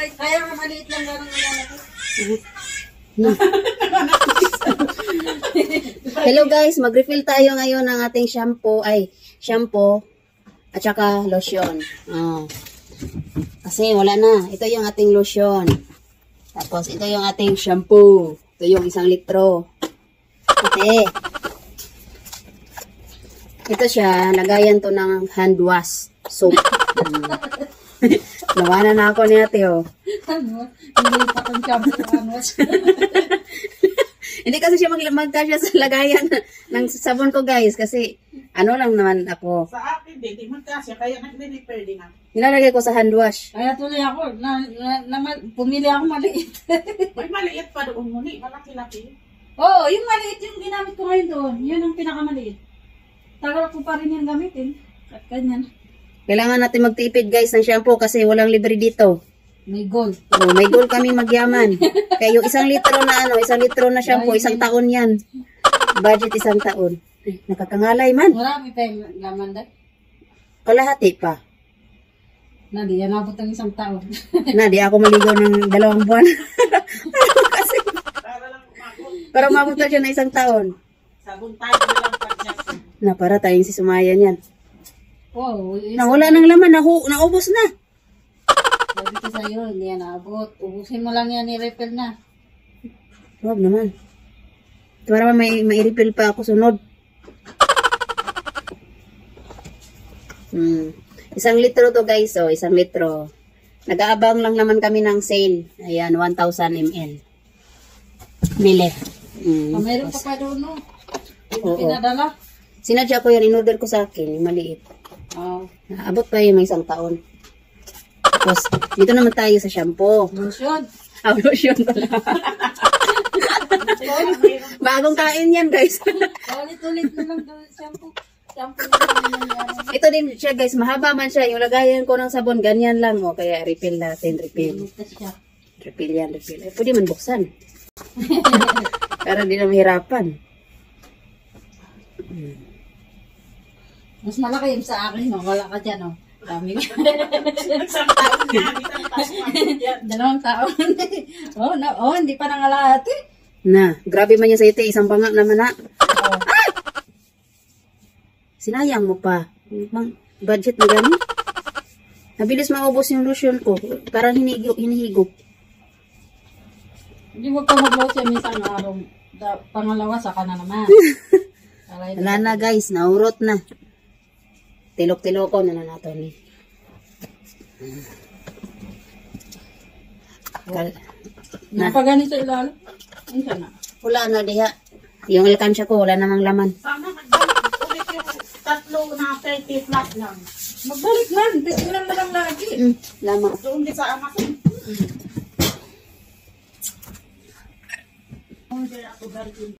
Kaya nga maliit lang gano'n nga. Hello guys, mag-refill tayo ngayon ng ating shampoo at saka lotion. Kasi wala na. Ito yung ating lotion. Tapos ito yung ating shampoo. Ito yung 1 litro. Okay. Ito siya, lagayan to ng hand wash soap. Nawanan na ako ni ate, oh. Ano? Hindi pa kong shampoo. Hindi kasi siya magkasya sa lagayan ng sabon ko, guys. Kasi, ano lang naman ako. Sa akin din, di magkasya. Kaya nag-repair din ako. Nilalagay ko sa hand wash. Kaya tuloy ako, pumili ako maliit. May maliit pa doon muli. Malaki-laki. Oo, yung maliit yung ginamit ko ngayon doon. Yun ang pinakamaliit. Tagal ko pa rin yung gamitin. At ganyan. Kailangan natin magtipid, guys, ng shampoo kasi walang libre dito. May gold. Oh, may goal kami magyaman. Kaya yung 1 litro na 1 litro na shampoo, 1 taon yan. Budget 1 taon. Ay, nakakangalay man. Marami pa yung laman dahil. Kalahati pa. Di yan abot ng 1 taon. Di ako maligaw ng 2 buwan. Kasi, para umabot na siya na 1 taon. Sabon tayo na lang pag-just. Na, para tayong si Sumayan yan. Wow. Wala nang laman, naubos na. Sabi ko sa'yo, hindi yan naabot. Ubusin mo lang yan, i-refill na. Huwag naman. Para may-refill pa ako sunod. 1 litro to, guys. 1 litro. Nag-aabang lang naman kami ng sale. Ayan, 1,000 ml. Mili. Mayroon pa doon, no? Oo. Pinadala. Sinadya ko yan, in-order ko sa akin, yung maliit. Naabot pa yun, may 1 taon. Tapos, dito naman tayo sa shampoo. Lotion. Lotion pala. Bagong kain yan, guys. Ulit-ulit na lang doon shampoo. Shampoo na lang. Ito din siya, guys. Mahaba man siya. Yung lagayan ko ng sabon, ganyan lang. Kaya refill natin, refill. Refill yan, refill. Pwede man buksan. Para di na mahirapan. Mas malaki yung sa akin, no? Wala ka dyan, no? Dami ko. 1 taon nga. 2 taon. Hindi pa nangalahati. Na, grabe man yan sa ite. Isang pangak naman na. Sinayang mo pa. Budget na gani. Nabilis maubos yung lotion ko. Parang hinihigop. Hindi mo ka mag-lotion minsan araw. Pangalawa, saka na naman. Wala na, guys. Naurot na. Tilok-tiloko na nato ni. Napaganito ilalim. Ano na? Wala na diha. Yung alkansya ko, wala namang laman. Sana magbalik ulit yung 3 na 30 flat lang. Magbalik man. Tignan mo lang lagi. Lama. Doon din sa Amazon. Hindi ako galing.